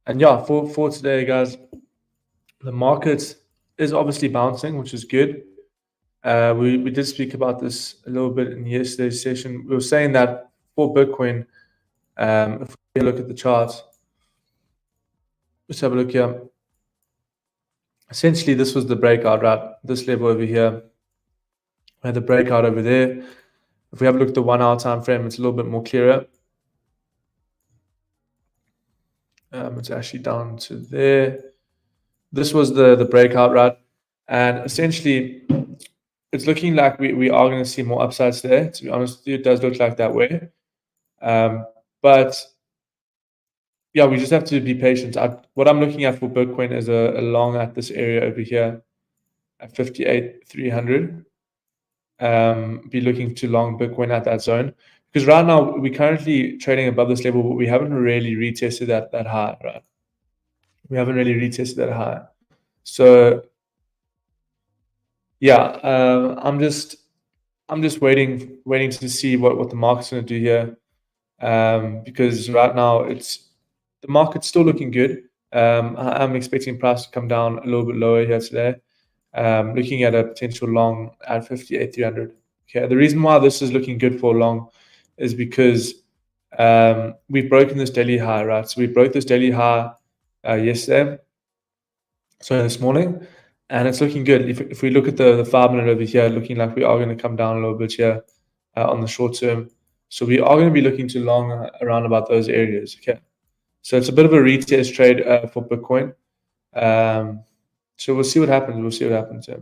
And yeah, for today, guys, the market is obviously bouncing, which is good. We did speak about this a little bit in yesterday's session. We were saying that for Bitcoin, if we look at the charts, let's have a look here. Essentially, this was the breakout, right? This level over here, we had the breakout over there. If we have a look at the 1 hour time frame, it's a little bit more clearer. It's actually down to there. This was the breakout, right? And essentially, it's looking like we are going to see more upsides there. To be honest with you, it does look like that way. But yeah, we just have to be patient. What I'm looking at for Bitcoin is a long at this area over here at 58,300. Be looking to long Bitcoin at that zone because right now we're currently trading above this level, but we haven't really retested that high, right? We haven't really retested that high. So yeah, I'm just waiting to see what the market's going to do here, because right now the market's still looking good. I'm expecting price to come down a little bit lower here today. Looking at a potential long at 58,300. Okay, the reason why this is looking good for long is because we've broken this daily high, right? So we broke this daily high yesterday, so this morning, and it's looking good. If we look at the 5 minute over here, looking like we are going to come down a little bit here on the short term. So we are going to be looking to long around about those areas. Okay, so it's a bit of a retest trade for Bitcoin. So we'll see what happens. We'll see what happens. Yeah.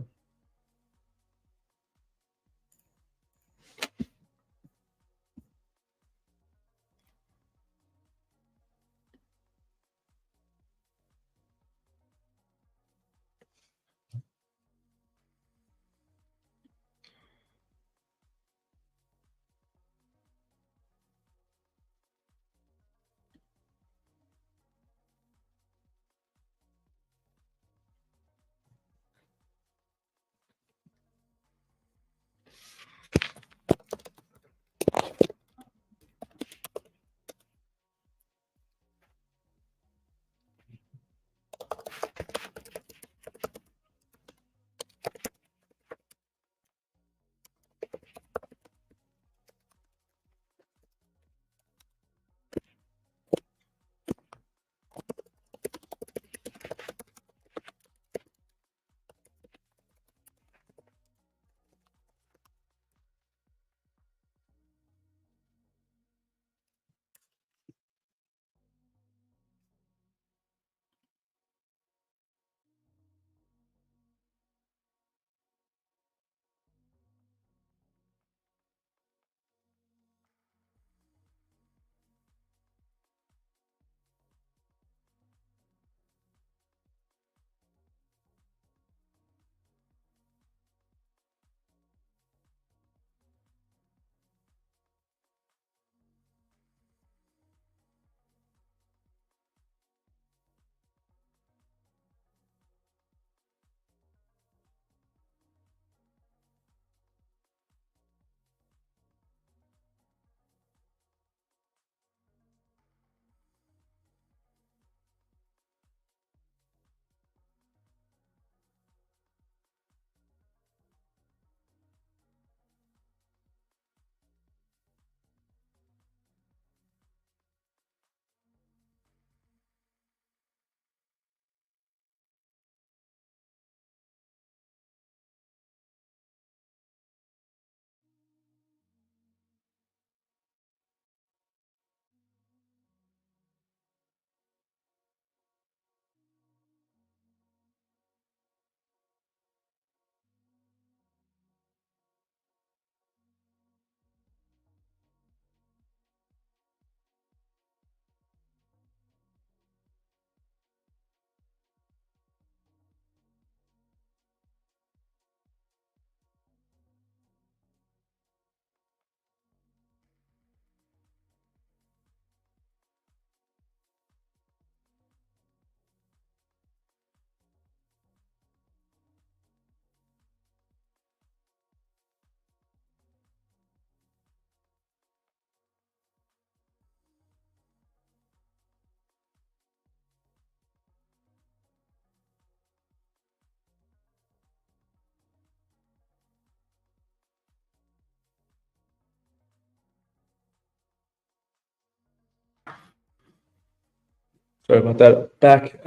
Sorry about that. Back.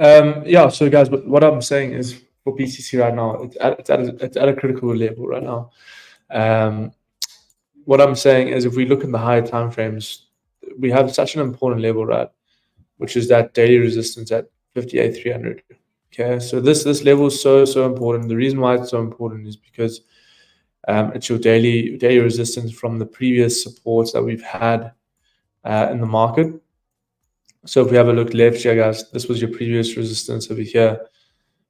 Yeah. So, guys, what I'm saying is for BCC right now, it's at a critical level right now. Um, what I'm saying is, if we look in the higher time frames, we have such an important level, right? Which is that daily resistance at 58,300. Okay, so this level is so important. The reason why it's so important is because it's your daily resistance from the previous supports that we've had in the market. So if we have a look left here, guys, this was your previous resistance over here.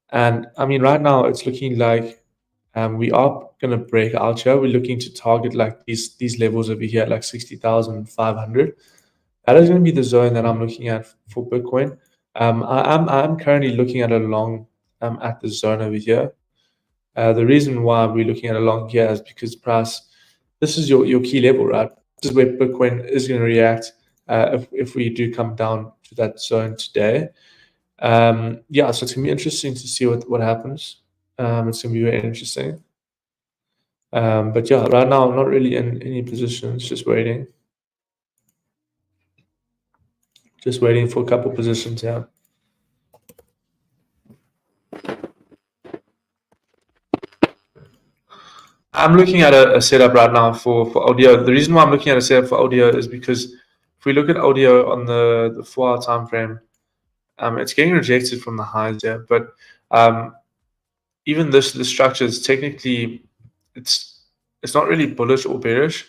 And I mean, right now it's looking like we are going to break out here. We're looking to target like these levels over here, like 60,500. That is going to be the zone that I'm looking at for Bitcoin. I'm currently looking at a long at the zone over here. The reason why we're looking at a long here is because price. This is your key level, right? This is where Bitcoin is going to react if we do come down to that zone today. Yeah, so it's gonna be interesting to see what happens. It's gonna be very interesting. But yeah, right now I'm not really in any positions, just waiting for a couple positions. Yeah, I'm looking at a setup right now for audio. The reason why I'm looking at a setup for audio is because if we look at audio on the 4 hour time frame, it's getting rejected from the highs there. But um, even the structure is technically it's it's not really bullish or bearish.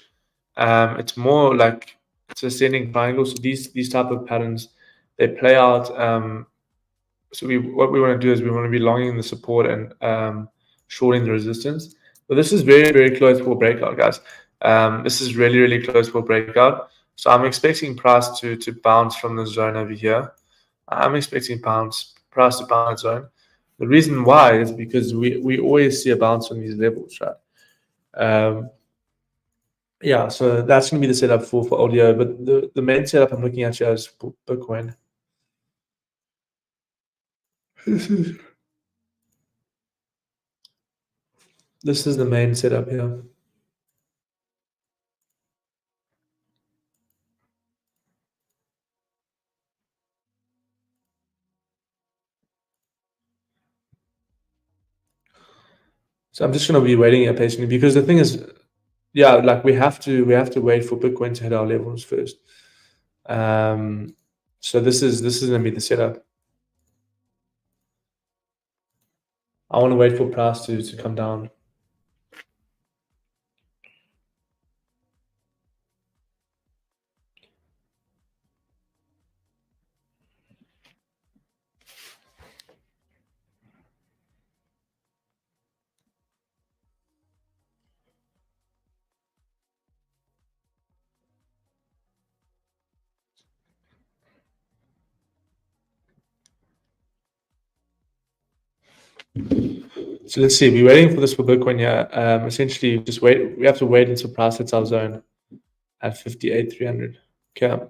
It's more like it's ascending triangle. So these type of patterns they play out. So what we want to do is we want to be longing the support and shorting the resistance. But this is very close for a breakout, guys. This is really close for a breakout. So I'm expecting price to bounce from the zone over here. I'm expecting price to bounce zone. The reason why is because we always see a bounce on these levels, right? Yeah, so that's going to be the setup for audio. But the main setup I'm looking at here is for Bitcoin. This is the main setup here. So I'm just going to be waiting here patiently because the thing is, yeah, like we have to wait for Bitcoin to hit our levels first. So this is going to be the setup. I want to wait for price to come down. So let's see. We're waiting for this for Bitcoin here. Essentially, just wait. We have to wait until price hits our zone at 58,300. Okay.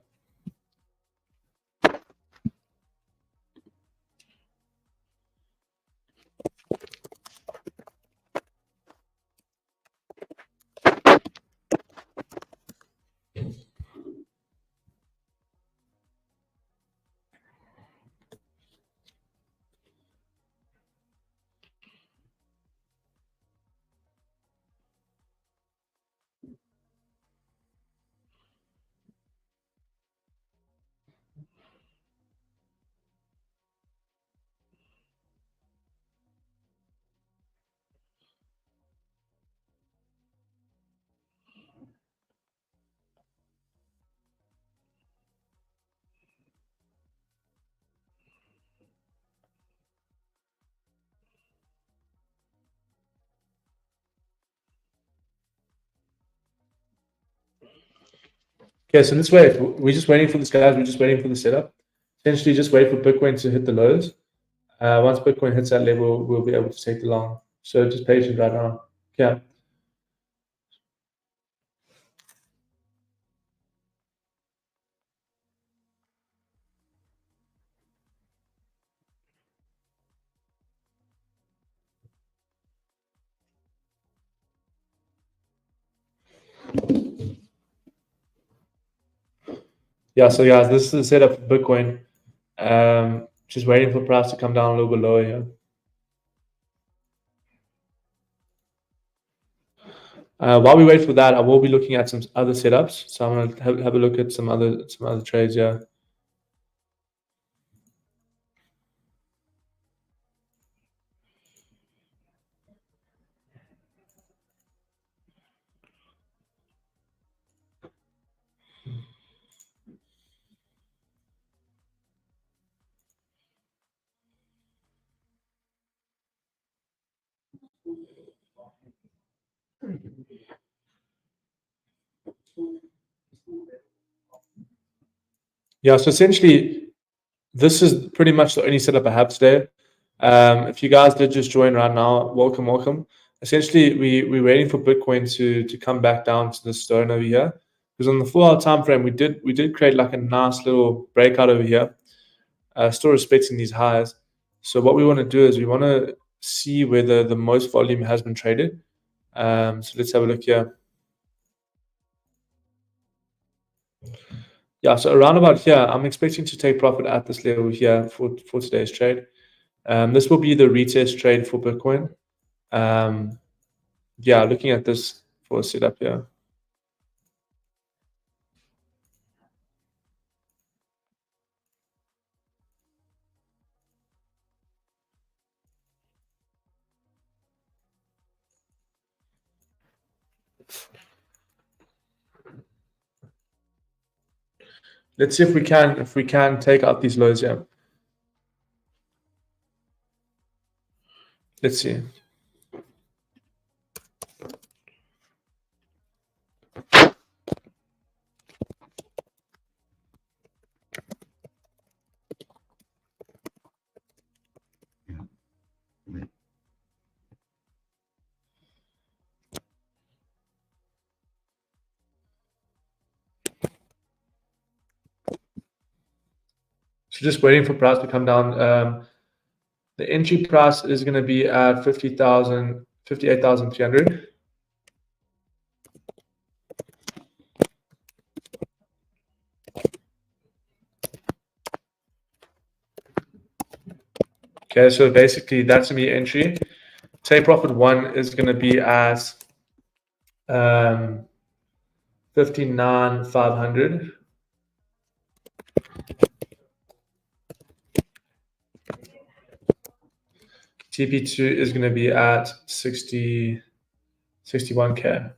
Okay, so let's wait. We're just waiting for this, guys. We're just waiting for the setup. Essentially, just wait for Bitcoin to hit the lows. Once Bitcoin hits that level, we'll be able to take the long. So just patient right now. Yeah. Yeah, so guys, this is the setup for Bitcoin. Just waiting for price to come down a little bit lower here. While we wait for that, I will be looking at some other setups. So I'm gonna have a look at some other trades here. Yeah, so essentially, this is pretty much the only setup I have today. If you guys did just join right now, welcome, welcome. Essentially, we're waiting for Bitcoin to come back down to the stone over here. Because on the 4 hour time frame, we did create like a nice little breakout over here, still respecting these highs. So what we want to do is we want to see whether the most volume has been traded. So let's have a look here. Yeah, so around about here, I'm expecting to take profit at this level here for today's trade. This will be the retest trade for Bitcoin. Yeah, looking at this for a setup here. Let's see if we can take out these lows here. Let's see. So just waiting for price to come down. The entry price is going to be at 58,300. Okay, so basically that's going to be entry. Take profit one is going to be at 59,500. TP2 is going to be at 61K.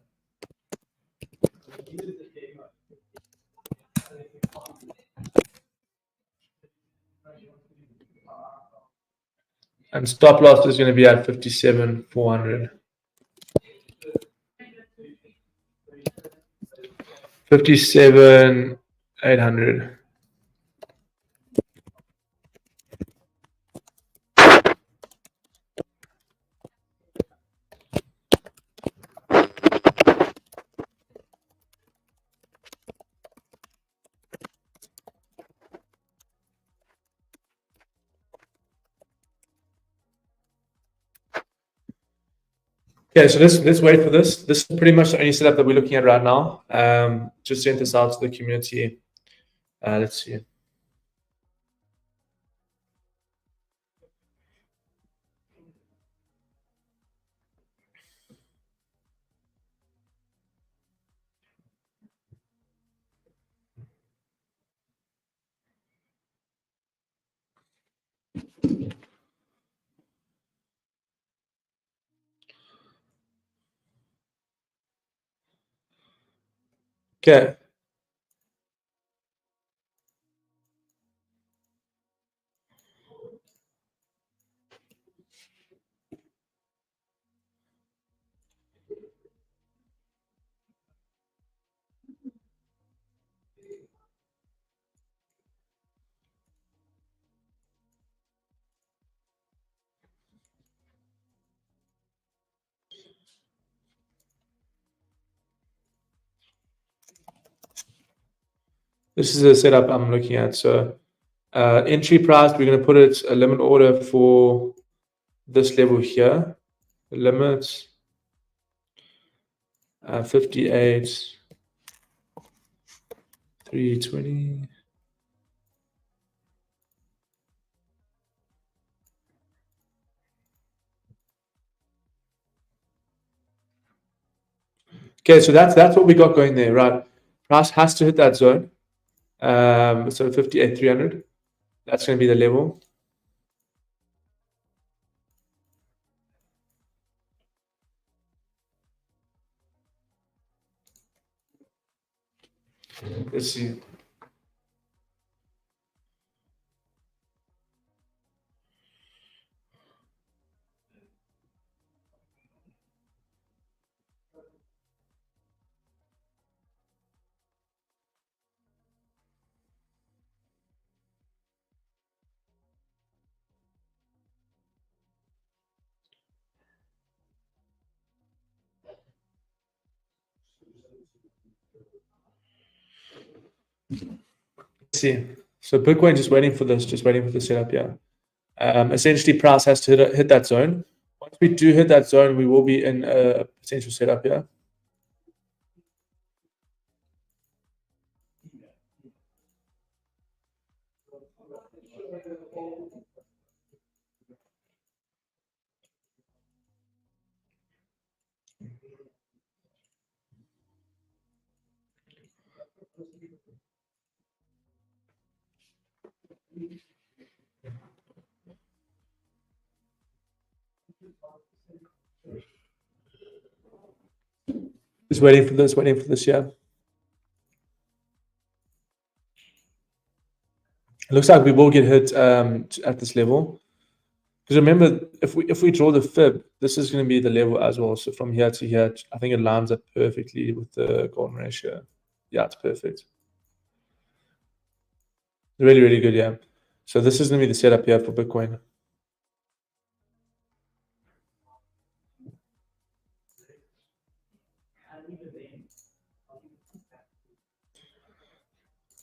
And stop loss is going to be at 57,400. 57,800. Okay, so let's wait for this. This is pretty much the only setup that we're looking at right now. Just sent this out to the community. Let's see. Okay. This is the setup I'm looking at. So entry price, we're going to put it a limit order for this level here. The limit 58, 320. Okay, so that's what we got going there, right? Price has to hit that zone. So 58,300. That's going to be the level. Let's see. Let's see. So Bitcoin just waiting for this, just waiting for the setup. Yeah. Essentially, price has to hit that zone. Once we do hit that zone, we will be in a potential setup here. Just waiting for this, waiting for this. Yeah. It looks like we will get hit at this level. Because remember, if we draw the fib, this is going to be the level as well. So from here to here, I think it lines up perfectly with the golden ratio. Yeah, it's perfect. Really, really good. Yeah. So this is going to be the setup here for Bitcoin.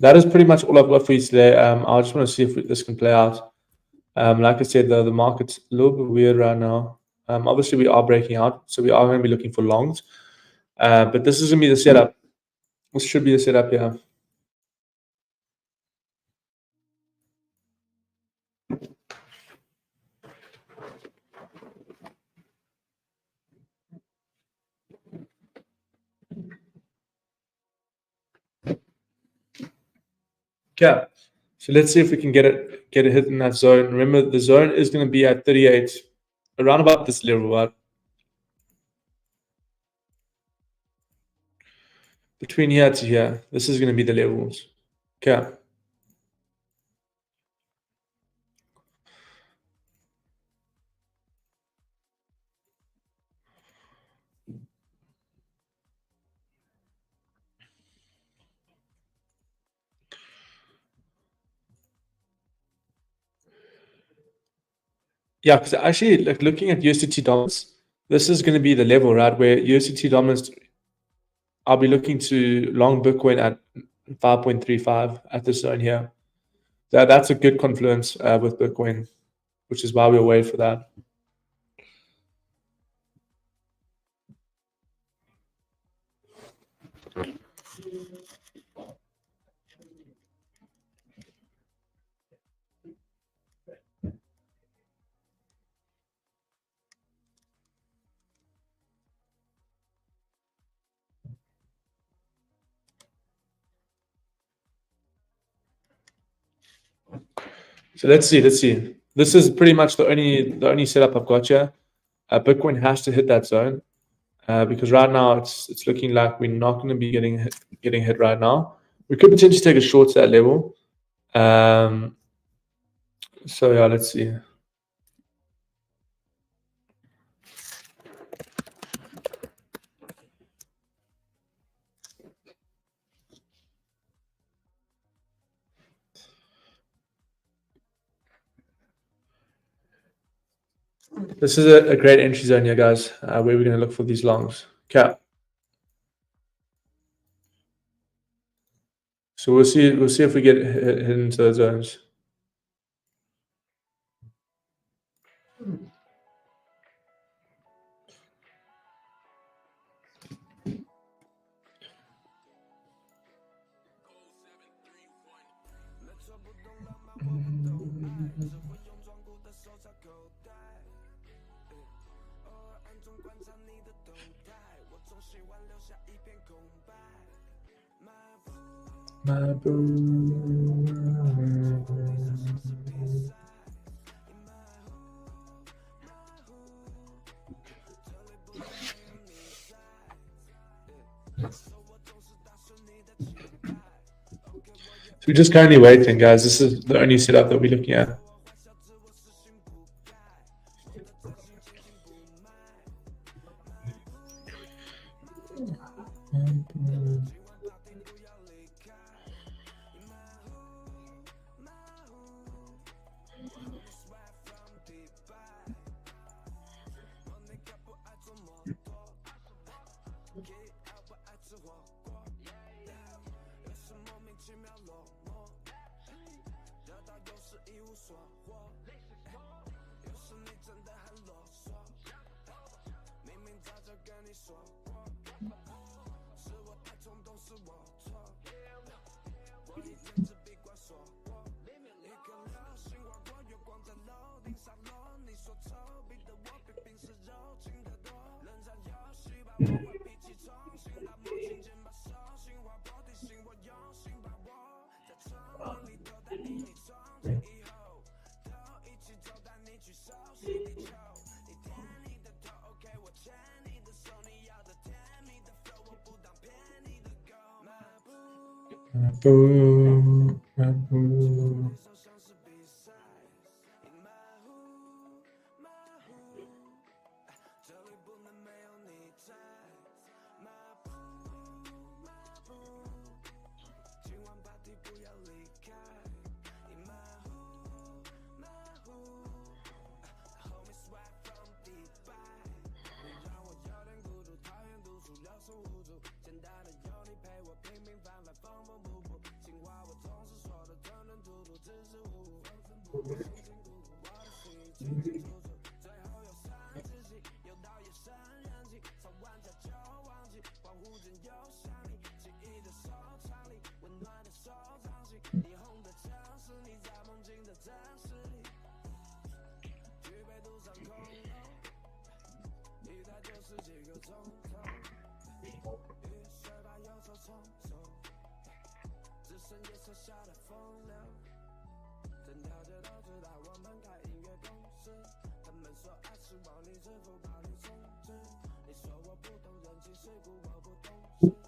That is pretty much all I've got for you today. I just want to see if this can play out. Like I said, the market's a little bit weird right now. Obviously, we are breaking out, so we are going to be looking for longs. But this is going to be the setup. This should be the setup here. Okay. So let's see if we can get it hit in that zone. Remember, the zone is going to be at 38, around about this level, right? Between here to here, this is going to be the levels. Okay. Yeah, because actually, like looking at USDT dominance, this is going to be the level, right? Where USDT dominance, I'll be looking to long Bitcoin at 5.35 at this zone here. That's a good confluence with Bitcoin, which is why we'll wait for that. So let's see. Let's see. This is pretty much the only setup I've got here. Bitcoin has to hit that zone because right now it's looking like we're not going to be getting hit right now. We could potentially take a short to that level. So yeah, let's see. This is a great entry zone here, guys, where we're going to look for these longs. Okay. So we'll see. We'll see if we get hit into those zones. My boo. So we're just currently waiting, guys. This is the only setup that we're looking at. Boo, boo.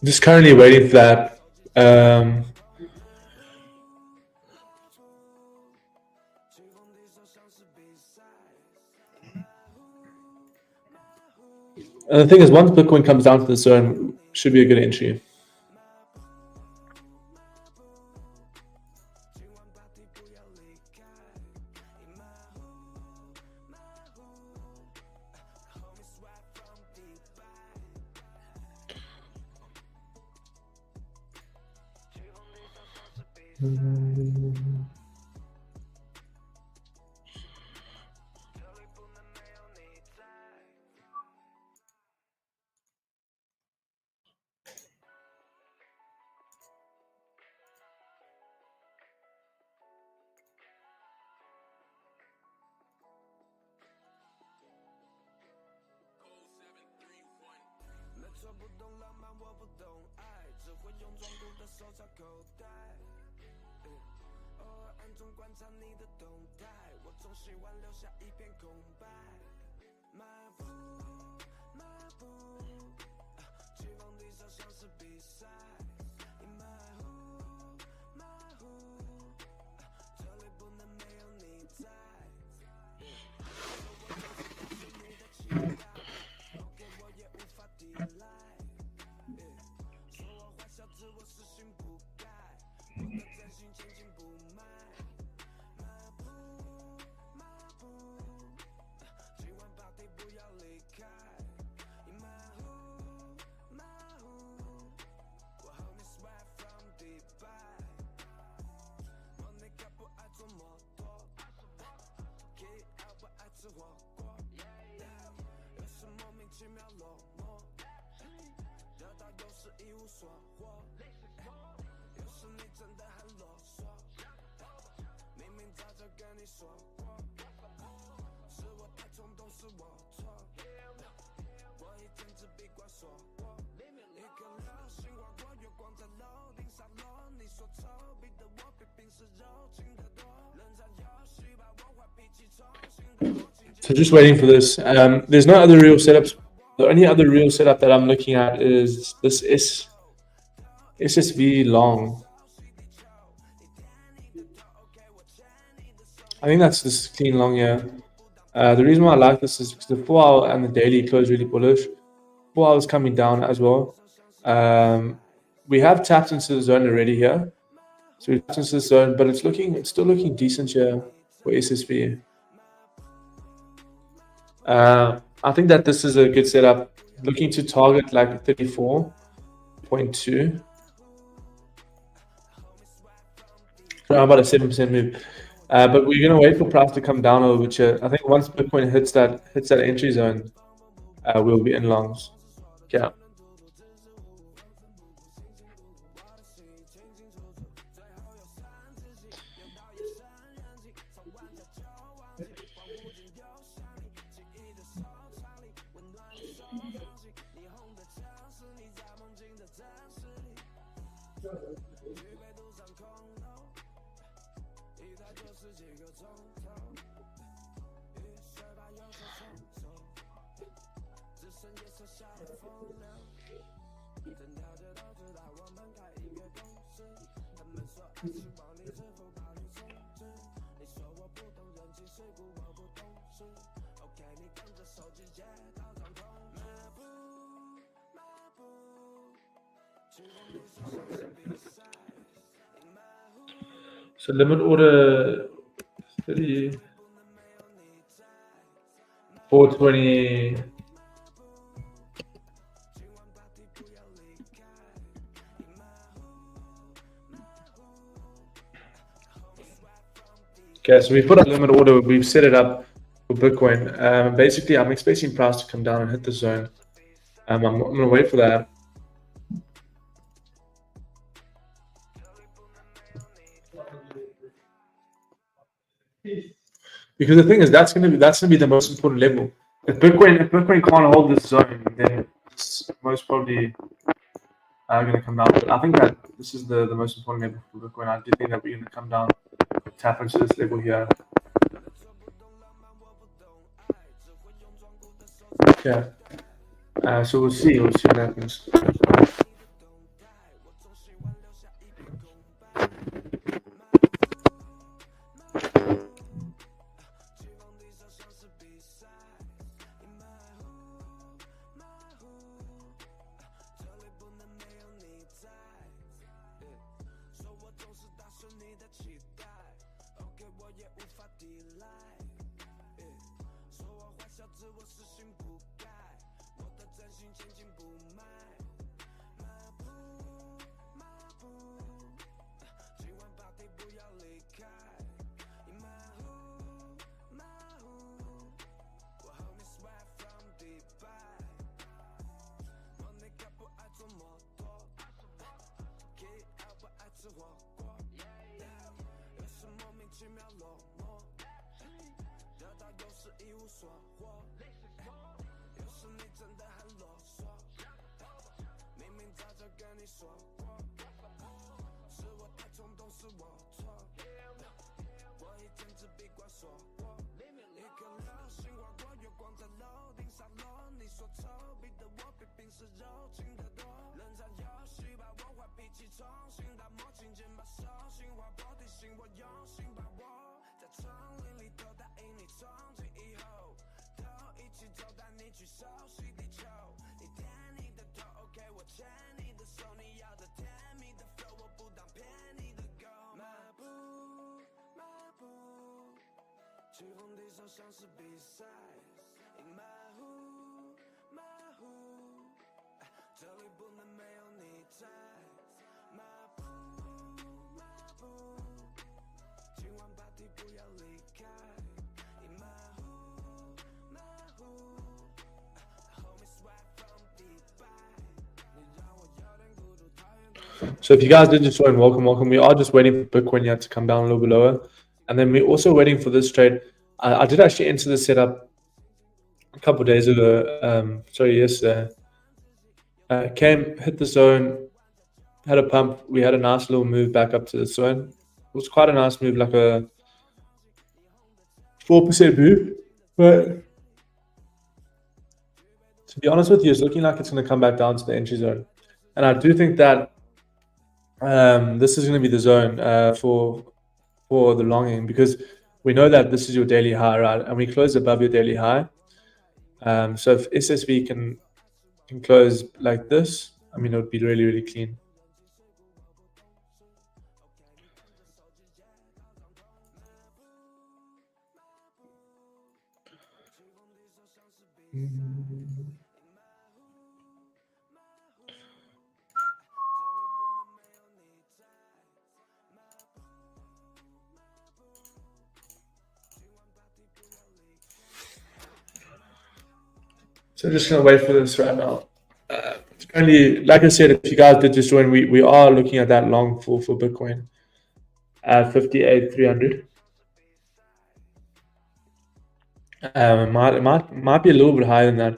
Just currently waiting for that. And the thing is, once Bitcoin comes down to the zone, should be a good entry. So just waiting for this. There's no other real setups. The only other real setup that I'm looking at is this SSV long. I think that's this clean long here. The reason why I like this is because the 4 hour and the daily close really bullish. 4 hours coming down as well. We have tapped into the zone already here. So we tapped into the zone, but it's still looking decent here for SSV. I think that this is a good setup. Looking to target like 34.2. Around about a 7% move. But we're gonna wait for price to come down a little bit here. I think once Bitcoin hits that entry zone, we'll be in longs. Yeah. So limit order 30, 420. Okay, so we put a limit order. We've set it up for Bitcoin. Basically, I'm expecting price to come down and hit the zone. I'm gonna wait for that. Because the thing is, that's gonna be the most important level. If Bitcoin can't hold this zone, then it's most probably gonna come down. But I think that this is the most important level for Bitcoin. I do think that we're gonna come down, tap into this level here. Yeah. So we'll see what happens. So if you guys did just join, welcome. We are just waiting for Bitcoin yet to come down a little bit lower. And then we're also waiting for this trade. I did actually enter the setup a couple of days ago. Yesterday. Hit the zone, had a pump. We had a nice little move back up to the zone. was quite a nice move, like a 4% move. But to be honest with you, it's looking like it's going to come back down to the entry zone. And I do think that this is going to be the zone for the longing, because we know that this is your daily high, right? And we close above your daily high. So if SSV can close like this, I mean, it would be really, really clean. So I'm just gonna wait for this right now. Currently, like I said, if you guys did just join, we are looking at that long for Bitcoin at 58,300. It might be a little bit higher than that.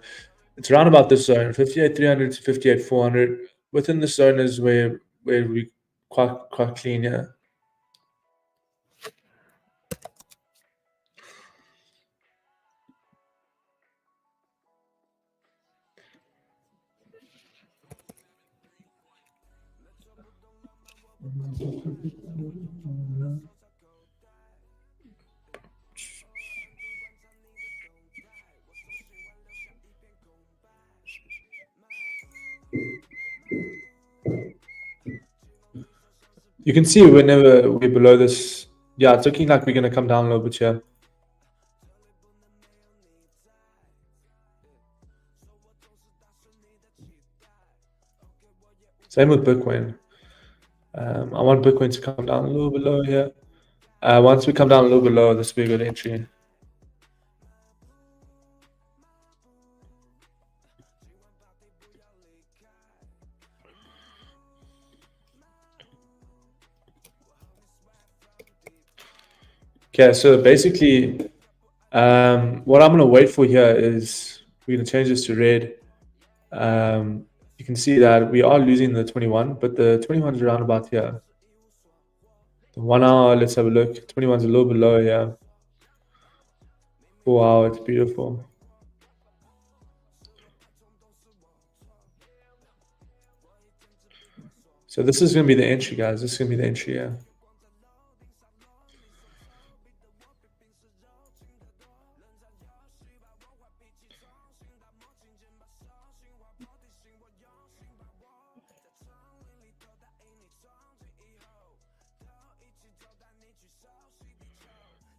It's around about this zone, 58,300 to 58,400. Within this zone is where we quite clean, yeah. You can see whenever we're below this, yeah, it's looking like we're going to come down a little bit here. Same with Bitcoin. I want Bitcoin to come down a little bit lower here. Once we come down a little bit lower, this will be a good entry. Okay, so basically, what I'm going to wait for here is we're going to change this to red. You can see that we are losing the 21, but the 21 is around about here. The 1 hour, let's have a look. 21 is a little bit lower here. 4 hour, it's beautiful. So this is going to be the entry, guys. This is going to be the entry, yeah.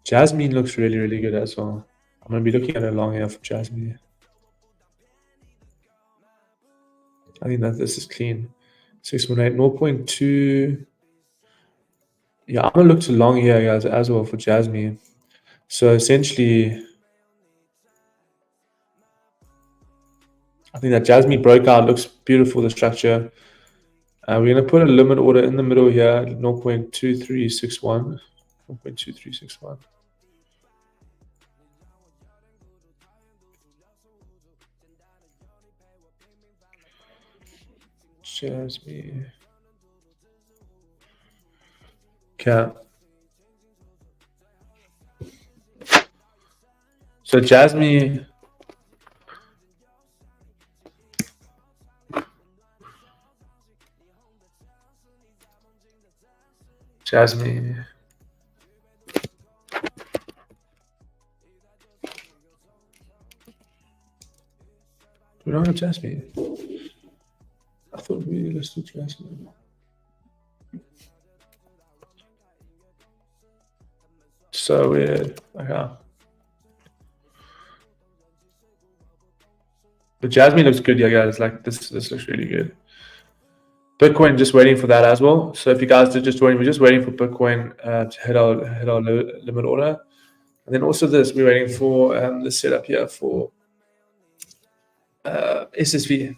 Jasmine looks really, really good as well. I'm going to be looking at a long here for Jasmine. I think that this is clean. 618, 0.2. Yeah, I'm going to look to long here, guys, as well for Jasmine. So essentially, I think that Jasmine broke out, looks beautiful, the structure. We're going to put a limit order in the middle here, 0.2361. 0.2361. Jasmine. Okay. So Jasmine. Jasmine. We don't have Jasmine. I thought we listed Jasmine. So weird. Okay. But Jasmine looks good, yeah, guys. Like this looks really good. Bitcoin, just waiting for that as well. So if you guys did just join, we're just waiting for Bitcoin to hit our limit order, and then also this, we're waiting for the setup here for SSV.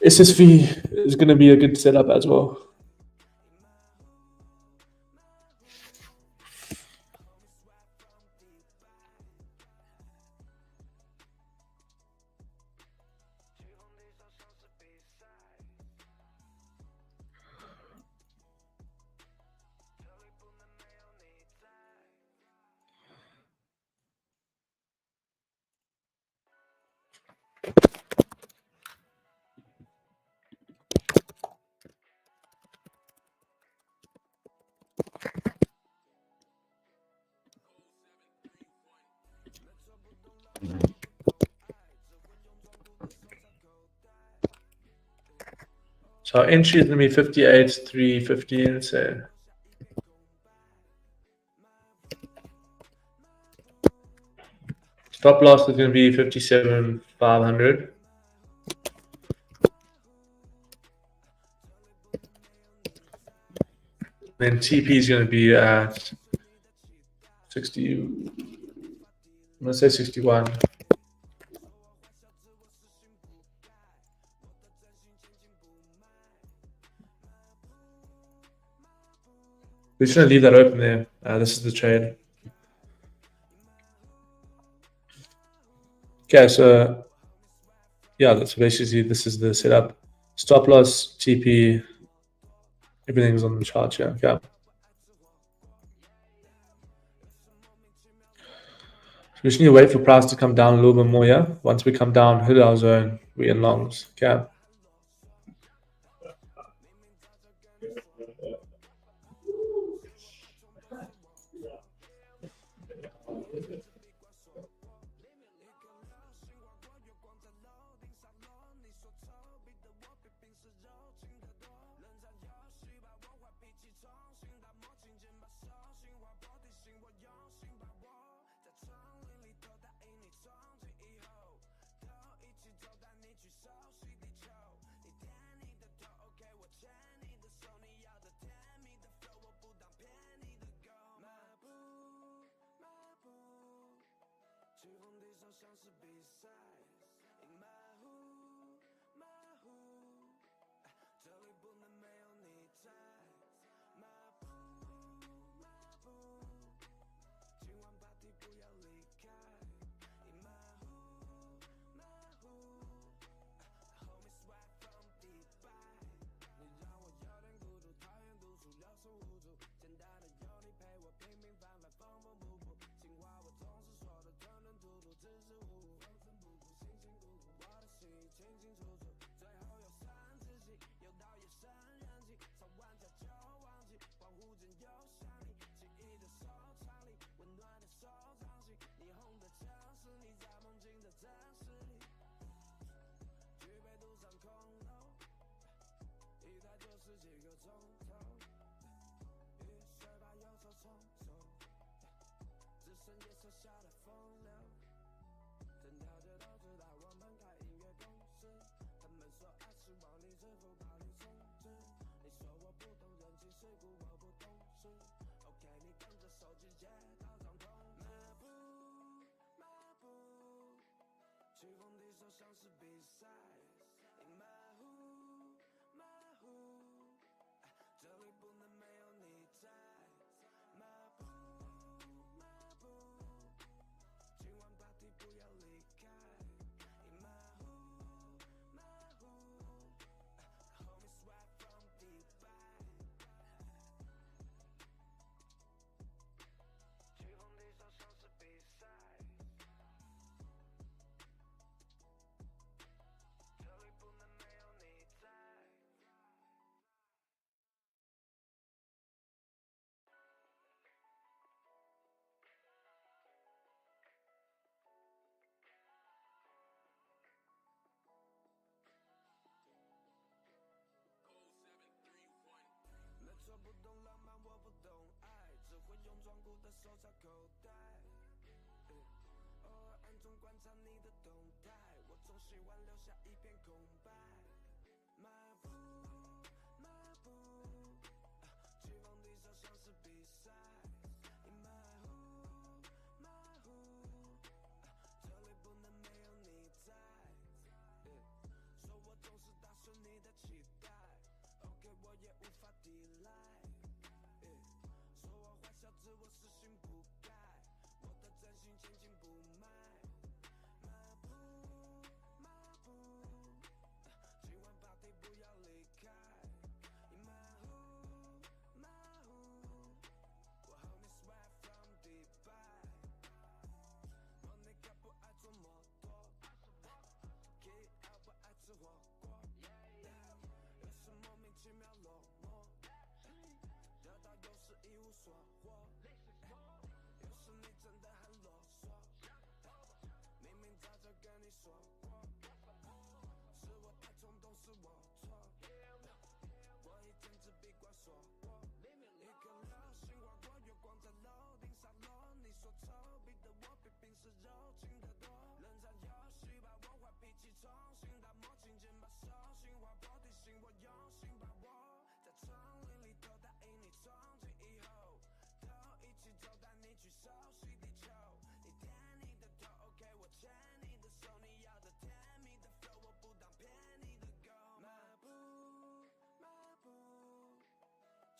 SSV is going to be a good setup as well. So our entry is going to be 58,315, let's say. Stop loss is going to be 57,500. Then TP is going to be at 60. I'm going to say 61. We're just going to leave that open there. This is the trade. Okay, so yeah, that's basically, this is the setup. Stop loss, TP, everything's on the chart here. Okay. So we just need to wait for price to come down a little bit more here. Once we come down, hit our zone, we're in longs. Okay.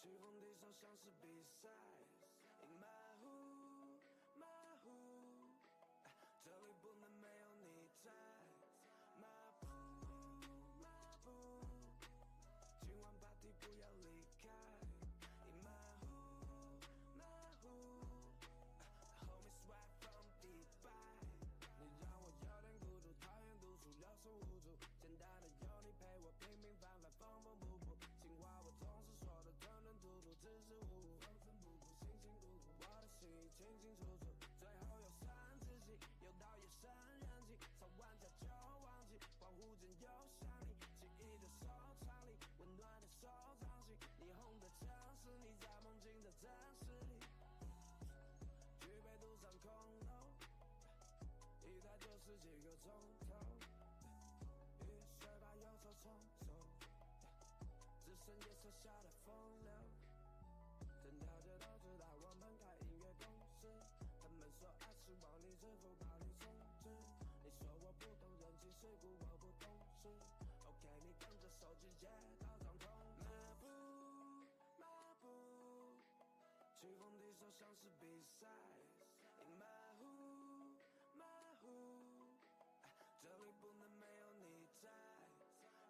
去红地手像是比赛 ，In my hood, my hood， 这里不能没有你在。马步，马步，今晚 party 不要离开。In my hood, my hood，homie swag from 迪拜。你让我有点孤独，讨厌独处，有时无助。简单的有你陪我，平平凡凡，缝缝补补。情话我总是说的吞吞吐吐，支支吾吾，缝缝补补，辛辛苦苦。我的心清清楚楚，最后又三自己，又到夜深人静，吵完架就忘记，恍惚间又想你，记忆的收藏里，温暖的手掌心，霓虹的城市，你在梦境的真实里，举杯独上空楼。一待就是几个钟头，雨水把忧愁冲走，只剩夜色下的风流。整条街都知道我们开音乐公司，他们说爱是往里支付宝里充值。你说我不懂人情世故，我不懂事。OK， 你跟着手机接到张通知。马步，马步，去红地手像是比赛。In my hood。马虎，这里不能没有你在。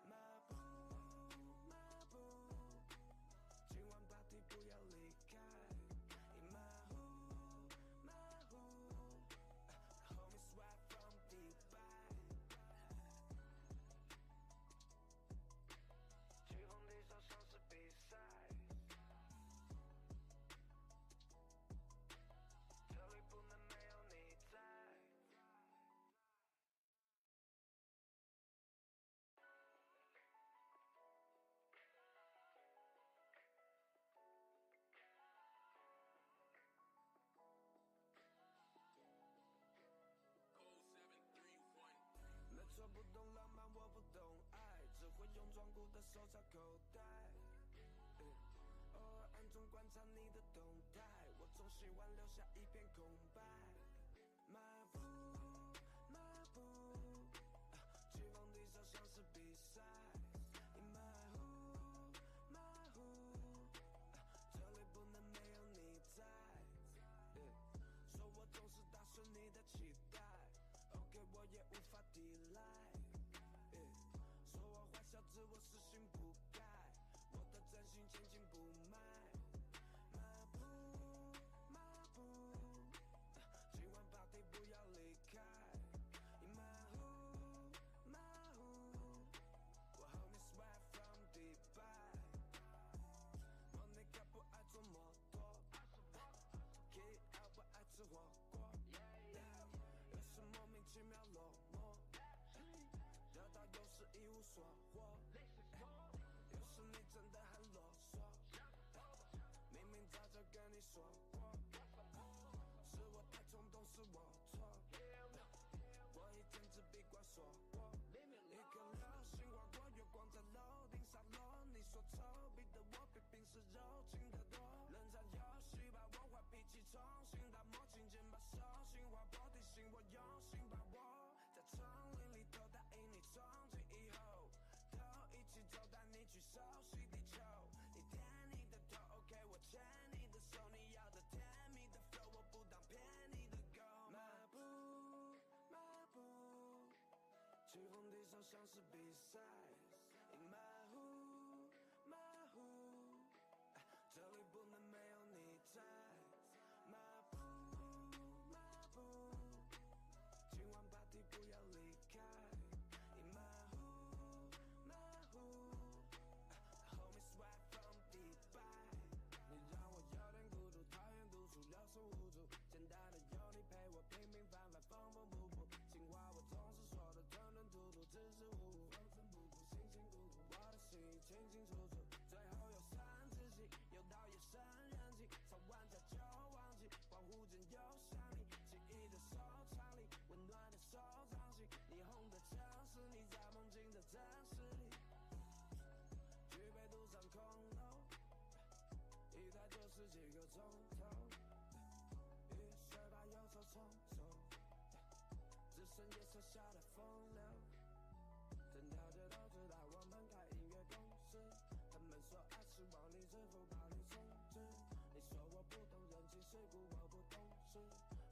马步，马步，今晚 party 不要离开。In my hood, my hood， homie swag from 迪拜。去红地手像是比赛，这里不能没有你在。没错，不懂浪漫，我不懂爱，只会用装酷的手插口袋。偶尔暗中观察你的动态，我总喜欢留下一片空白。马步，马步，去红地手像是比赛。In my hood, my hood，这里不能没有你在。说我总是打碎你的期待。OK， 我也无法抵赖。说我坏小子，我死性不改，我的真心千金不卖。马步，马步，今晚 party 不要离开。In my hood, my hood， 我 homie swag from 迪拜。我那个不爱坐摩托 ，K L 不爱吃火锅。有时莫名其妙落寞，得到有时一无所获，有时你真的很啰嗦，明明早就跟你说过，是我太冲动，是我错，我一天只闭关锁国，一颗流星划过月光在楼顶上落，你说丑，逼得我比平时柔情得多，冷战游戏把我坏脾气重新打磨，轻轻把手心划破，提醒我用心把握，在丛林里头答应你从今以后都一起走，带你去熟悉地球，你舔你的头 OK， 我牵你的手，你要的甜蜜的 flow， 我不当骗你的狗。马步，马步，去红地手像是比赛。In my hood, my hood，这里不能没有你在。马步，马步，今晚 party 不要离开。In my hood, my hood，homie swag from 迪拜。你让我有点孤独，讨厌独处，有时无助。简单的有你陪我，平平凡凡，缝缝补补。情话我总是说的吞吞吐吐，支支吾吾，缝缝补补，辛辛苦苦。我的心清清楚楚，最后又三自己，又到夜深人静，吵完架就忘记，恍惚间又想你，记忆的收藏里，温暖的手掌心，霓虹的城市，你在梦境的真实里，举杯独上空楼。一待就是几个钟头，雨水把忧愁冲走，只剩夜色下的风流。整条街都知道我们开音乐公司，他们说爱是往里支付宝里说我不懂人情世故，我不懂事。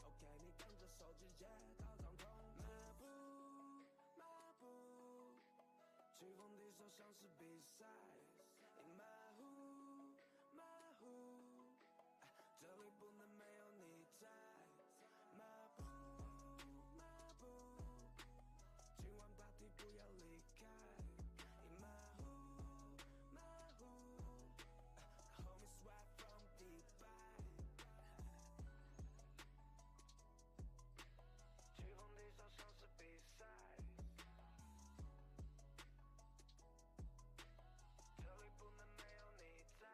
OK， 你跟着手机接到掌控。马步，马步，棋逢敌手像是比赛。马虎，马虎，这里不能没有你在。马步，马步，今晚 party 不要离开。马虎，马虎，homies right from Dubai。棋逢敌手像是比赛，这里不能没有你在。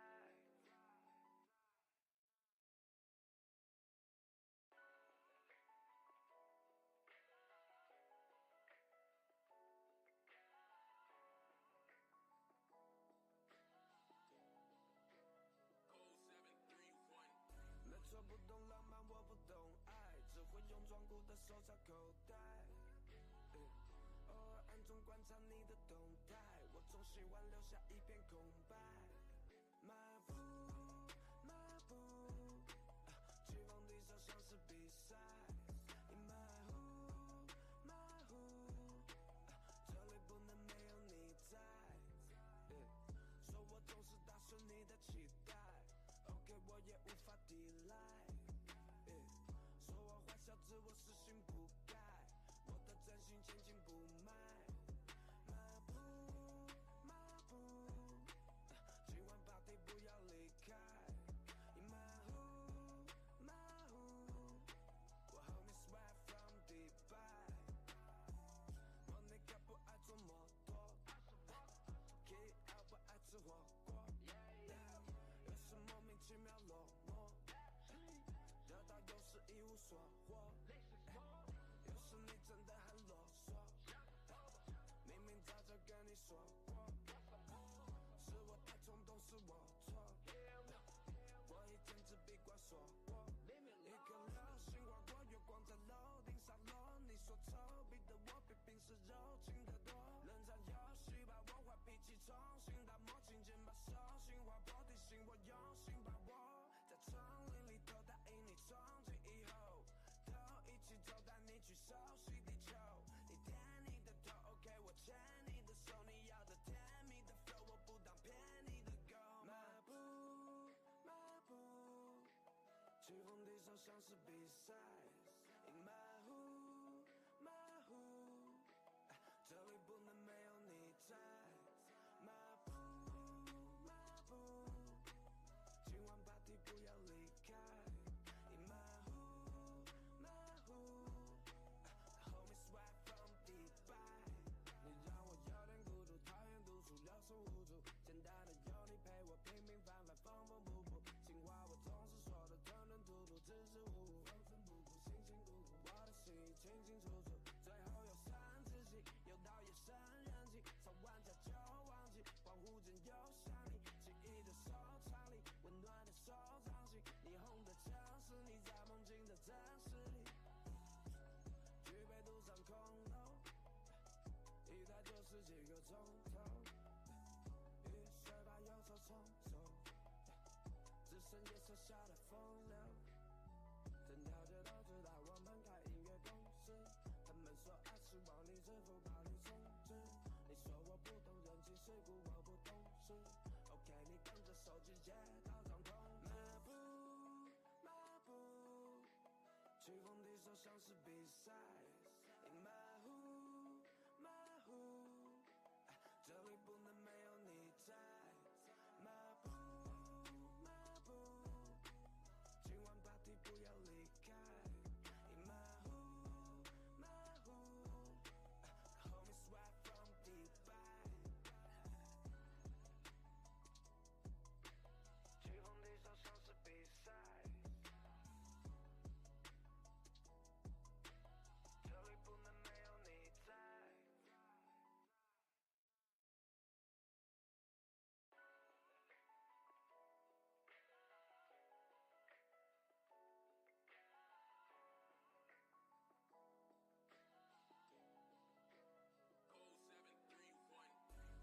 没错，不懂浪漫，我不懂爱，只会用装酷的手插口袋。偶尔暗中观察你的动态，我总喜欢留下一片空白。马步，马步，棋逢敌手像是比赛。马虎，马虎，这里不能没有你在。说我总是打碎你的期待。OK， 我也无法抵赖。说我坏小子，我死性不改，我的真心千金不卖。马步，马步，今晚 party 不要离开。马虎，马虎，我 homies right from Dubai。我那个不爱坐摩托 ，K L 不爱吃火锅。有时莫名其妙落寞，得到有时一无所获。有时你真的很啰嗦，明明早就跟你说过，是我太冲动，是我错。我一天只闭关锁国，一颗流星划过月光在楼顶上落。你说丑，逼得我比平时柔情得多。冷战游戏把我坏脾气重新打磨，轻轻把手心划破，提醒我用心把握。在丛林里头答应你，从今以后都一起走，带你去熟悉地球。你点你的头 ，OK， 我牵你的手，你要的甜蜜的 flow， 我不当骗你的狗。马步，马步，棋逢敌手像是比赛。马虎，马虎，这里不能没有你在。马步，马步，今晚 party 不要离开。马虎，马虎，homies right from Dubai。你让我有点孤独，讨厌独处，六神无主。简单的有你陪我，平平凡凡，缝缝补补。情话我总是说的吞吞吐吐，支支吾吾，风尘仆仆，辛辛苦苦。我的心意清清楚楚，最后又三自己，又到夜深人静，吵完架就忘记，恍惚间又想你，记忆的收藏里，温暖的收藏型，霓虹的城市，你在梦境的真实里。举杯独上空楼，一待就是几个钟头，雨水把忧愁冲走，只剩夜色下的风流。整条街都知道我们开音乐公司，他们说爱是往里支付宝里充值。你说我不懂人情世故，我不懂事。OK， 你跟着手机接到掌控。马步，马步，棋逢敌手像是比赛。马虎，马虎，这里不能没有你在。马步，马步，今晚 party 不要离开。马虎，马虎，homies right from Dubai。棋逢敌手像是比赛，这里不能没有你在。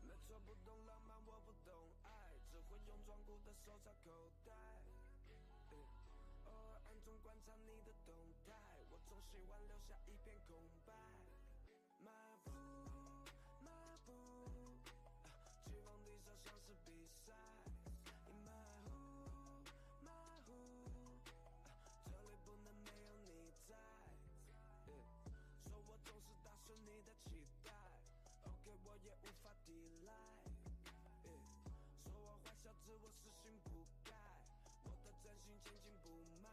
没错，不懂浪漫，我不懂爱，只会用装酷的手插口袋。中观察你的动态，我总喜欢留下一片空白。迈步，迈步，期望地上像是比赛。你迈呼，迈呼，这里不能没有你在。说我总是打碎你的期待 ，OK 我也无法抵赖。说我坏小子，我死性不改，我的真心千金不卖。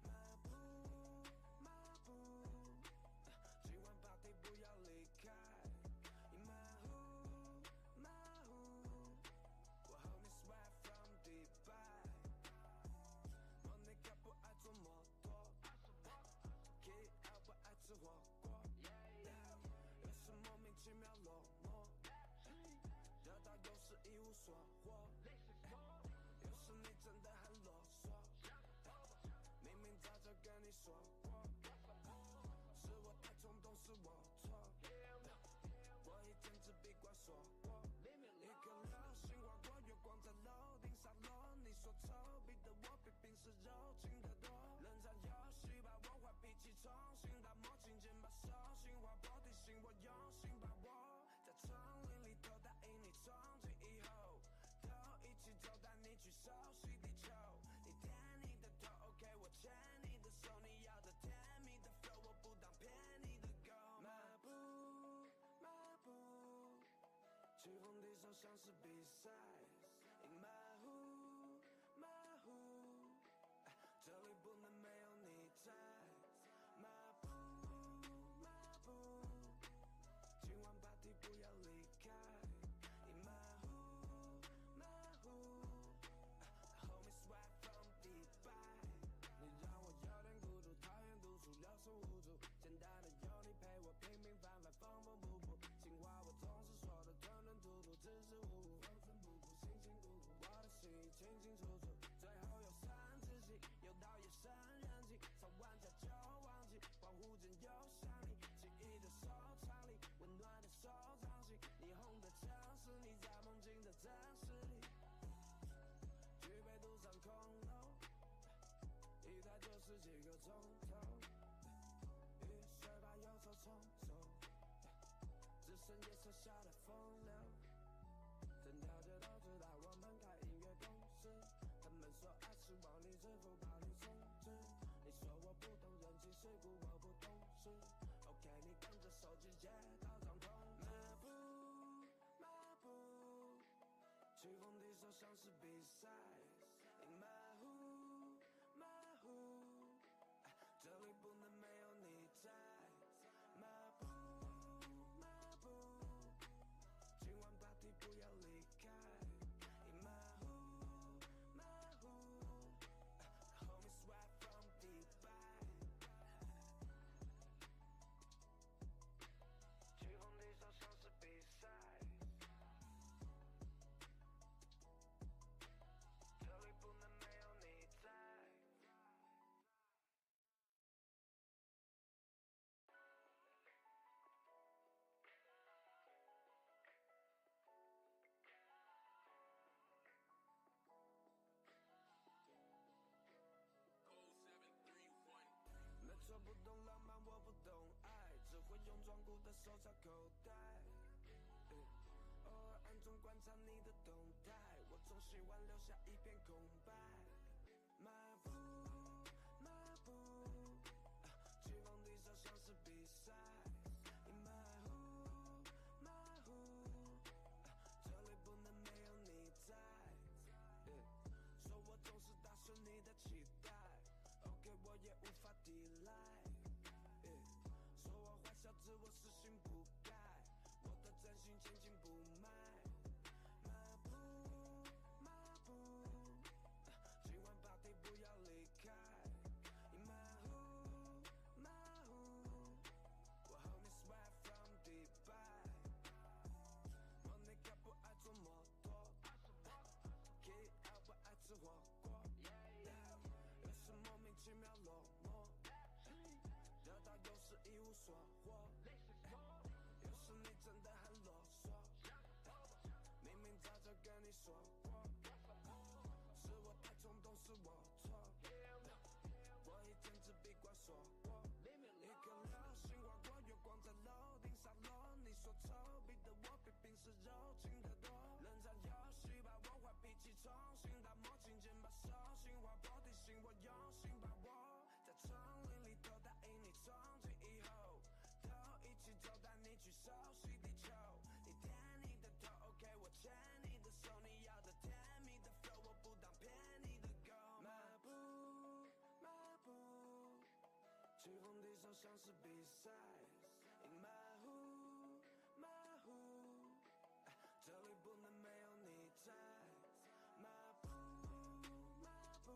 迈步，迈步，今晚 party 不要离开。你迈呼，迈呼，我和你 swag from Dubai。莫妮卡不爱做摩托 ，K L 不爱吃火锅，有时莫名其妙落寞。得到有时一无所获，有时你真的很啰嗦，明明早就跟你说过，是我太冲动，是我错，我一天只闭关锁国，一颗流星划过月光在楼顶上落，你说丑，逼得我比平时柔情得多，冷战游戏把我坏脾气重新打磨，轻轻把手心划破，提醒我用心把握。在丛林里头答应你，从今以后都一起走，带你去熟悉地球。你舔你的头 ，OK， 我牵你的手，你要的甜蜜的 flow， 我不当骗你的狗。迈步，迈步，起哄地上像是比赛。你迈呼，迈呼，这里不能没有你在。迈步，迈步。今晚 party 不要离开，你迈呼，迈呼 ，homie swag from Dubai。你让我有点孤独，讨厌独处，有时无助。简单的有你陪我，平平凡凡，缝缝补补。情话我总是说的吞吞吐吐，支支吾吾，风尘仆仆，辛辛苦苦。我的心意清清楚楚，最后又三自己，又到夜深人静，吵完架就忘记，恍惚间又想你，记忆的收藏里，温暖的手掌心，霓虹的城市，你在梦境的真实里，举杯独上空楼，一待就是几个钟头，雨水把忧愁冲走，只剩夜色下的风流。整条街都知道我们开音乐公司，他们说爱是往里支付宝里充值，你说我不懂人情世故，我不懂事。OK， 你跟着手机接到掌控。迈步，迈步，起哄地手像是比赛。你迈呼，迈呼，这里不能没有你在。迈步，迈步。今晚 party 不要离开，你迈呼，迈呼 ，homie swag from Dubai。起哄地上像是比赛，这里不能没有你在。没错，不懂浪漫，我不懂爱，只会用装酷的手插口袋。偶尔暗中观察你的动态，我总喜欢留下一片空白。迈步，迈步，期望地上像是比赛。你迈呼，迈呼，这里不能没有你在。说我总是打碎你的期待。OK， 我也无法抵赖。说我坏小子，我死性不改，我的真心千金不卖。迈步，迈步，今晚 party 不要离开。你迈呼，迈呼，我和你 swag from Dubai。莫妮卡不爱做摩托 ，K L 不爱吃火锅。有时莫名其妙落寞，得到有时一无所获，有时你真的很啰嗦，明明早就跟你说过，是我太冲动，是我错，信我用心把握，在丛林里头答应你，从今以后都一起走，带你去熟悉地球。你点你的头 ，OK， 我牵你的手，你要的甜蜜的 flow， 我不当骗你的狗。马步，马步，棋逢敌手像是比赛，马虎，马虎，这里不能没有你在。马步，马步，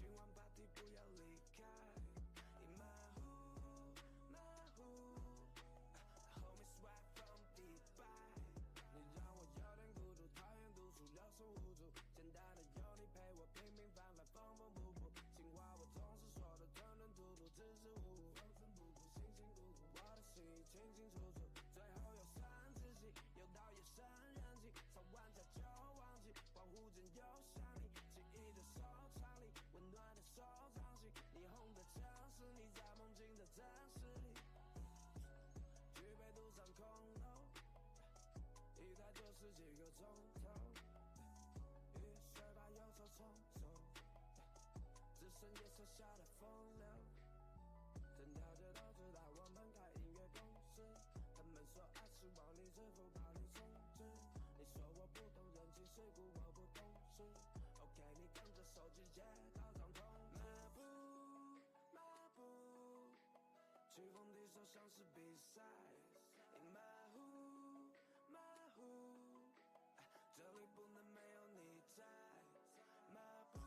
今晚 party 不要离开。马虎，马虎，homie swag from 迪拜。你让我有点孤独，讨厌独处，有手无足。简单的有你陪我，平平凡凡，缝缝补补。情话我总是说的吞吞吐吐，支支吾吾，风尘仆仆，辛辛苦苦。我的心意清清楚楚，最后又剩自己，又到夜深人静，吵完架就忘记，恍惚间又想你，记忆的收藏里，温暖的手掌心，霓虹的城市，你在梦境的真实里。举杯独上空楼，一抬就是几个钟头，雨水把忧愁冲走，只剩夜色下的风流。整条街都知道我们开音乐公司，他们说爱是往里支付宝里充值。你说我不懂人情世故，我不懂事。OK， 你跟着手机接到张通知。马步，马步，棋逢敌手像是比赛。马虎，马虎，这里不能没有你在。马步，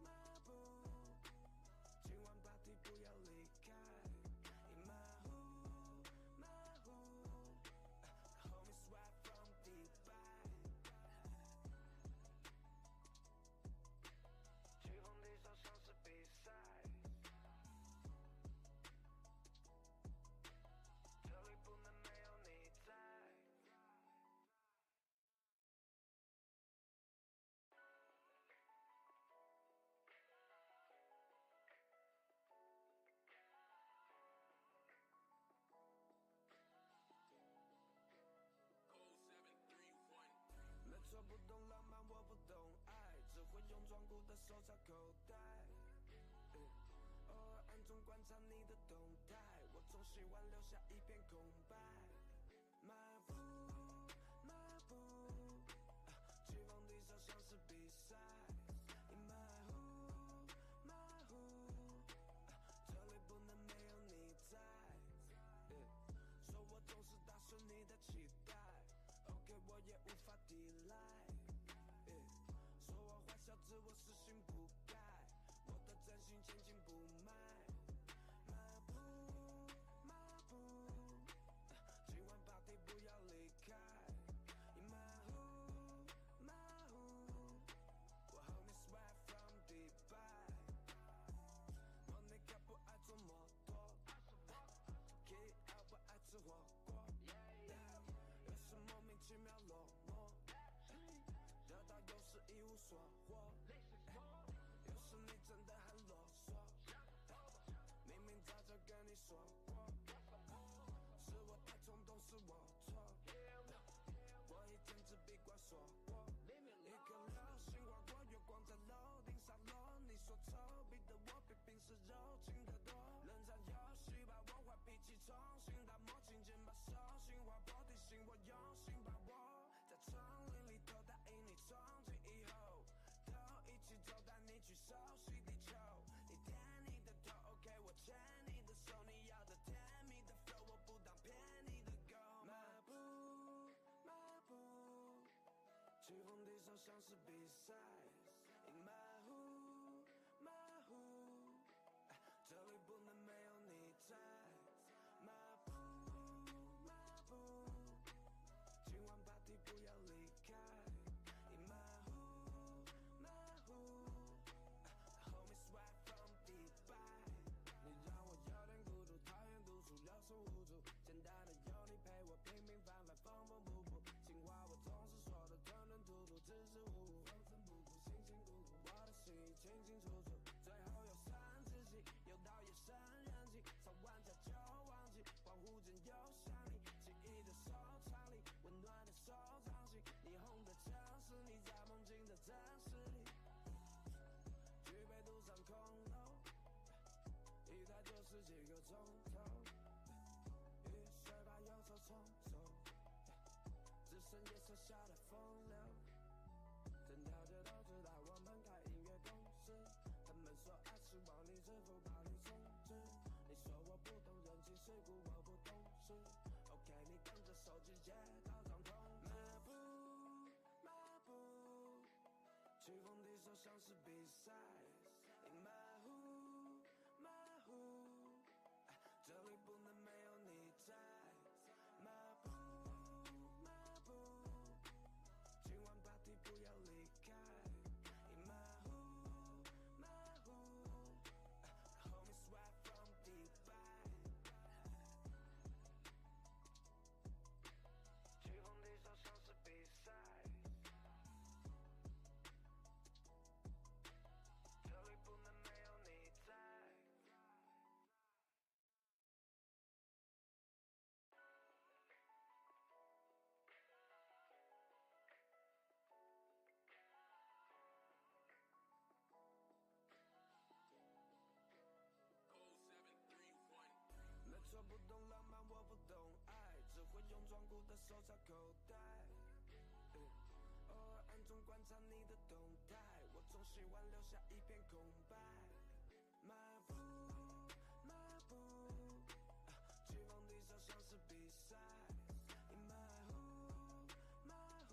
马步，今晚 party 不要离开。马虎，马虎，homie swag from 迪拜。棋逢敌手像是比赛，这里不能没有你在。没错，不懂浪漫，我不懂爱，只会用装酷的手插口袋。偶尔暗中观察你的动态，我总喜欢留下一片空白。马步，马步，棋逢敌手像是比赛。马虎，马虎，这里不能没有你在。说我总是打碎你的期待。OK， 我也无法抵赖。说我坏小子，我死性不改，我的真心千金不卖。马步，马步，今晚 party 不要离开。马虎，马虎，我 homie swag from 迪拜。Monica 不爱坐摩托 ，KL 不爱吃火锅。有时莫名其妙落寞，得到有时一无所获，有时你真的很啰嗦，明明早就跟你说过，是我太冲动，是我错，我一天只闭关锁国，一颗流星划过月光在楼顶洒落，你说丑，逼得我比平时柔情得多，冷战游戏把我坏脾气重新打磨，轻轻把手心划破，提醒我用心把握，在丛林里头答应你，从今以后都一起走，带你去熟悉地球。你点你的头 ，OK， 我牵你的手，你要的甜蜜的 flow， 我不当骗你的狗。马步，马步，棋逢敌手像是比赛。马虎，马虎，这里不能没有你在。马步，马步，今晚 party 不要离开。马虎，马虎，homie swag from 迪拜。你让我有点孤独，讨厌独处，有手无足。简单的有你陪我，平平凡凡，缝缝补补。情话我总是说的吞吞吐吐，支支吾吾，风尘仆仆，辛辛苦苦。我的心意清清楚楚，最后又剩自己，又到夜深人静，吵完架就忘记，恍惚间又想你，记忆的收藏里，温暖的手掌心，霓虹的城市，你在梦境的真实里。空楼，一待就是几个钟头，雨水把忧愁冲走，只剩夜色下的风流。整条街都知道我们开音乐公司，他们说爱是往里支付宝里充值。你说我不懂人情世故，我不懂事。OK， 你跟着手机接到张通知。马步，马步，去红地手像是比赛。马虎，马虎，这里不能没有你在。马步，马步。今晚 party 不要离开，马虎马虎 ，Homie swag from Dubai， 去红地手像是比赛，这里不能没有你在。没错，不懂浪漫，我不懂爱，只会用装酷的手插口袋。偶尔暗中观察你的动态，我总喜欢留下一片空白。马步，马步，去红地手像是比赛。马虎，马虎，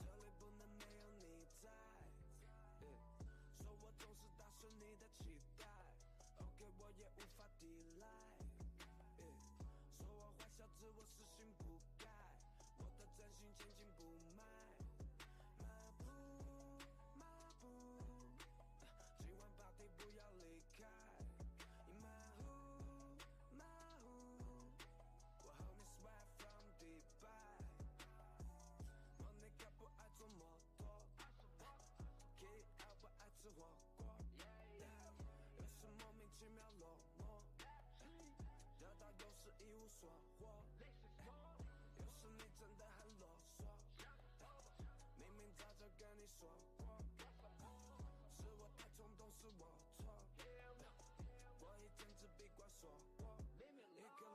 这里不能没有你在。说我总是打碎你的期待。OK， 我也无法抵赖。说我坏小子，我死性不改，我的真心千金不卖。马步，马步，今晚 party 不要离开。马虎，马虎，我 homie swag from Dubai。Monica 不爱坐摩托 ，Kid out 不爱吃火锅。有时莫名其妙落寞，得到有时一无所获，有时你真的很啰嗦，明明早就跟你说过，是我太冲动，是我错，我一天只闭关锁国，一颗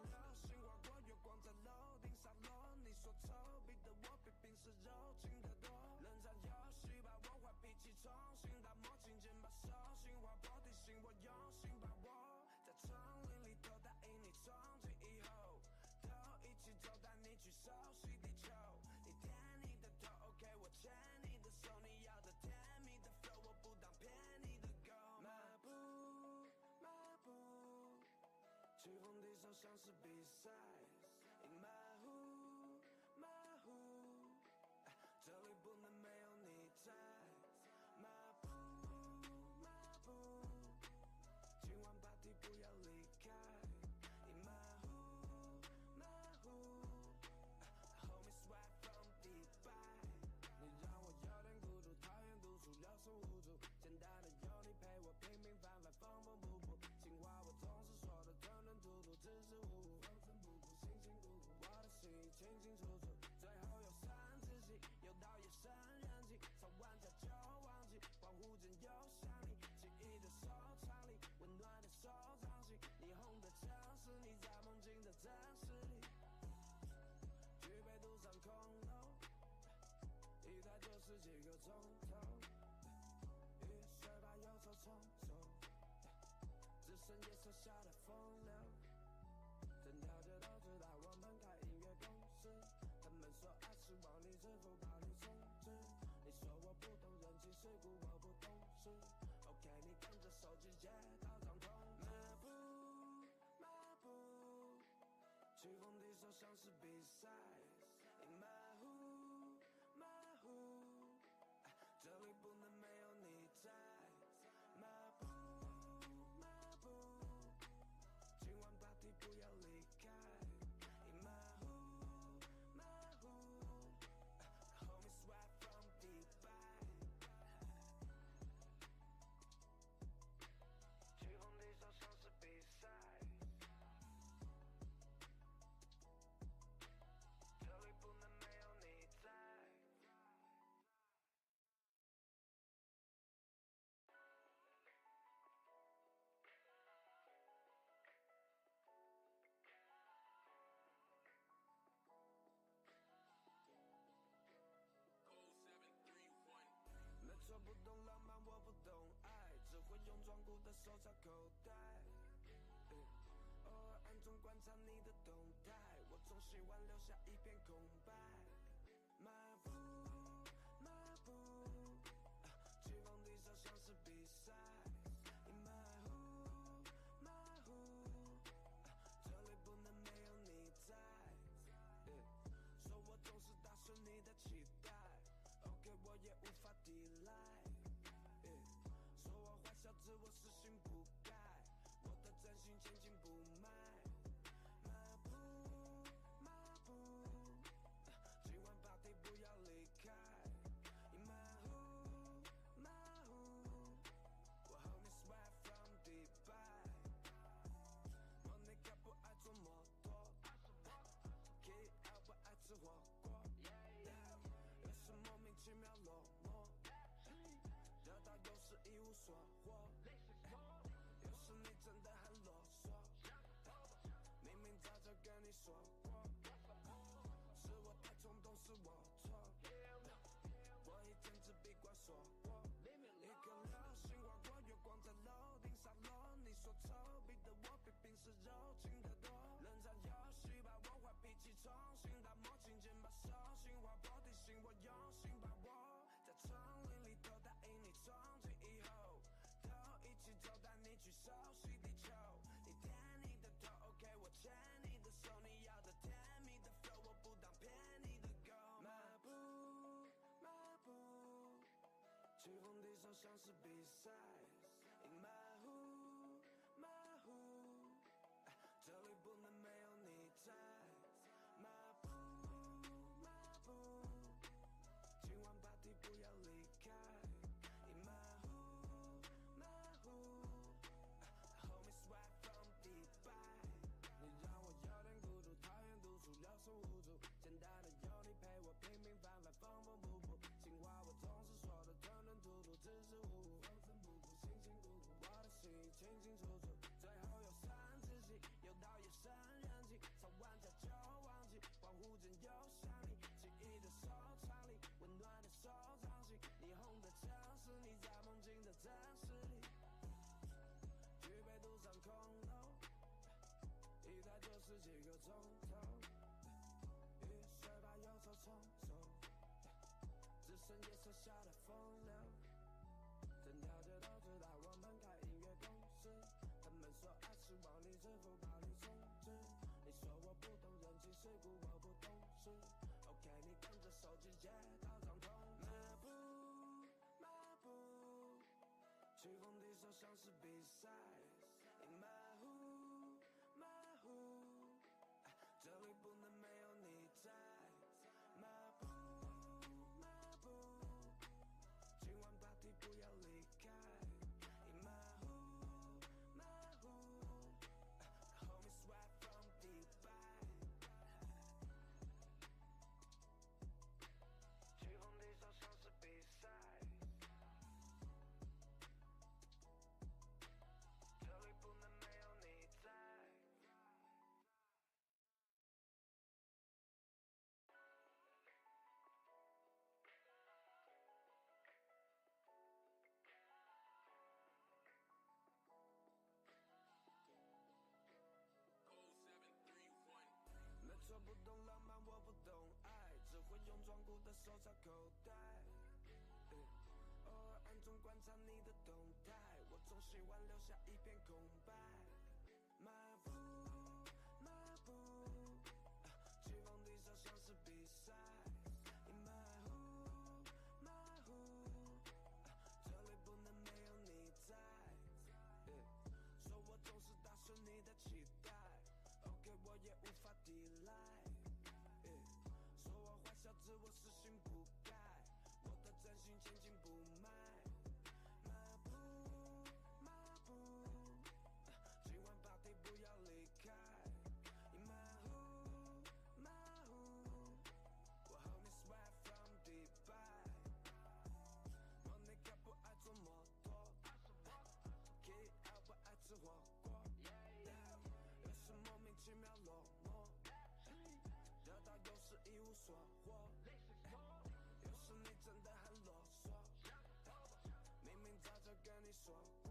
流星划过月光在楼顶洒落，你说臭，逼得我比平时柔情得多，冷战游戏把我坏脾气重新打磨，轻轻把手心划破，提醒我用心把握，在丛林里头答应你从今以后都一起走，带你去熟悉地球，你舔你的头 OK， 我牵你的手，你要的甜蜜的 flow， 我不当骗你的狗。马步，马步，去红地手像是比赛。马虎，马虎，这里不能没有你在。马步，马步，今晚 party 不要离开。马虎，马虎 ，Homie swag from Dubai。你让我有点孤独，讨厌独处，有时无助。简单的有你陪我，平平凡凡，缝缝补补。情话我总是说的吞吞吐吐，支支吾吾，风尘仆仆，辛辛苦苦。我的心清清楚楚，最后又生自己，又到夜深人静，吵完架就忘记，恍惚间又想你，记忆的收藏里，温暖的手掌心，霓虹的城市，你在梦境的真实里，举杯独上空楼。一待就是几个钟头，雨水把忧愁冲走，只剩夜色下的风流。整条街都知道我们开音乐公司，他们说爱是往里支付宝里充值。你说我不懂人情世故，我不懂事。OK， 你跟着手机接到张通知。马步，马步，去红地手像是比赛。马虎，马虎，这里不能没有你在。马步，马步，今晚 party 不要离开。马虎，马虎 ，Homie swag from Dubai。去红地手像是比赛，这的手插口袋，偶尔暗中观察你的动态，我总喜欢留下一片空白。迈步，迈步，期望地上像是比赛。你迈呼，迈呼，这里不能没有你在。说我总是打碎你的期待 ，OK 我也无法抵赖。说我坏小子，我死性不改，我的真心千金不卖。迈步，迈步，今晚 party 不要离开。你迈呼，迈呼，我 homie swag from 迪拜。莫妮卡不爱坐摩托 ，K L 不爱吃火锅，有时莫名其妙落寞。得到有时一无所获，有时你真的很啰嗦，明明早就跟你说过，是我太冲动，是我错，我一天只闭关锁国，一颗流星划过月光在楼顶洒落，你说丑，逼得我比平时柔情得多，冷战游戏把我坏脾气重新打磨，轻轻把手心划破，提醒我用心把握，在丛林里头答应你从今以后都一起走，带你去熟悉地球，你舔你的头 OK 我牵你的手，你要的甜蜜的 flow 我不当骗你的狗，迈步迈步，起风地上像是比赛，你迈呼迈呼，这里不能没有你在，迈步迈步，今晚 party 不要离开，你迈呼迈呼 ，homie swag from 迪拜，你让我有点孤独，讨厌独处，有时无助，简单的有你陪我，平平凡凡，缝缝补补，情话我总是说的吞吞吐吐，支支吾吾，风尘仆仆，辛辛苦苦，我的心清清楚楚，最后又生自己，又到夜深人静，吵完架就忘记，恍惚间又想你，记忆的收藏里，温暖的手掌心，霓虹的城市，你在梦境的真实里，举杯独上空楼，一待就是几个钟头，雨水把忧愁冲走，只剩夜色下的风流，整条街都知道我们开音乐公司，他们说爱是往里支付宝里充值，你说我不懂人情世故，我不懂事 OK 你跟着手机接到张通知，迈步迈步，起风地手像是比赛，你迈呼迈呼，这里不能没有你在，迈步迈步，今晚 party 不要离开，你迈呼迈呼 ，homie swag from 迪拜，起风地手像是比赛，这里不能没有你在。没错，不懂浪漫，我不懂爱，只会用装酷的手插口袋。偶尔暗中观察你的动态，我总喜欢留下一片空白。迈步，迈步，起风地上像是比赛。你迈呼，迈呼，这里不能没有你在。说我总是打碎你的期待。OK 我也无法抵赖，说我坏小子，我死性不改，我的真心千金不卖。迈步迈步，今晚 party 不要离开，你迈呼迈呼，我 homie swag from 迪拜，莫妮卡不爱坐摩托 ，K L 不爱吃火锅。有时莫名其妙落寞，得到有时一无所获，有时你真的很啰嗦，明明早就跟你说过，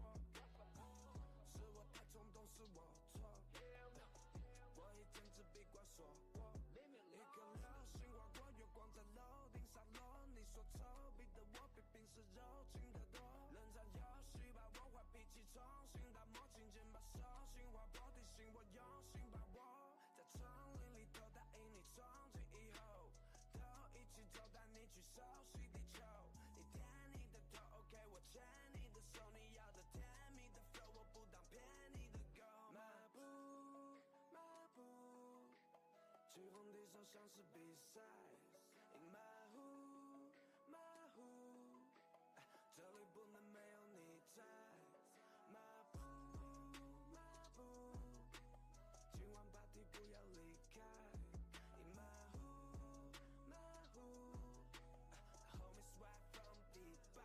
曲风低手像是比赛，赢马虎马虎，这里不能没有你在。马步马步，今晚 party 不要离开。赢马虎马虎，homie swag from 迪拜。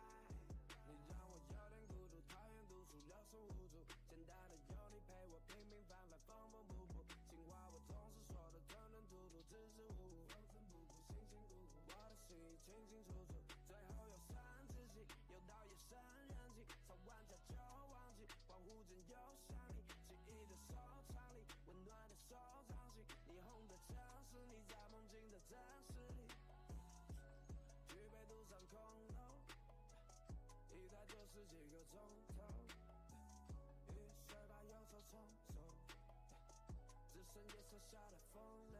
你让我有点孤独，讨厌独处，有手无足。简单的有你陪我，平平凡凡，缝缝补补。情话我总是说的吞吞吐吐，支支吾吾，缝缝补补，辛辛苦苦。我的心意清清楚楚，最后又算自己，又到夜深人静，吵完架就忘记，恍惚间又想你，记忆的收藏里，温暖的收藏型，霓虹的城市，你在梦境的真实里，举杯独上空楼。一待就是几个钟头，雨水把忧愁冲走，只剩夜色下的风流。